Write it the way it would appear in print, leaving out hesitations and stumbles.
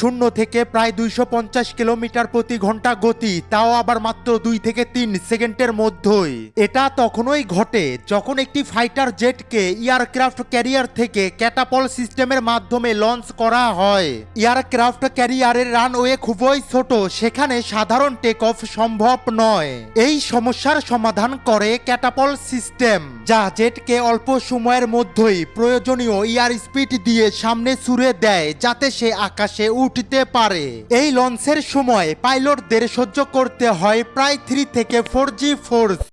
শূন্য থেকে প্রায় 250 কিলোমিটার প্রতি ঘন্টা গতি, তাও আবার মাত্র 2 থেকে 3 সেকেন্ডের মধ্যেই। এটা তখনই ঘটে যখন একটি ফাইটার জেটকে এয়ারক্রাফট ক্যারিয়ার থেকে ক্যাটাপল সিস্টেমের মাধ্যমে লঞ্চ করা হয়। এয়ারক্রাফট ক্যারিয়ারের রানওয়ে খুবই ছোট, সেখানে সাধারণ টেক অফ সম্ভব নয়। এই সমস্যার সমাধান করে ক্যাটাপল সিস্টেম, যা জেটকে অল্প সময়ের মধ্যেই প্রয়োজনীয় এয়ার স্পিড দিয়ে সামনে ছুড়ে দেয় যাতে সে আকাশে উঠতে পারে। এই লঞ্চের সময় পাইলটদের সহ্য করতে হয় প্রায় 3 থেকে 4G ফোর্স।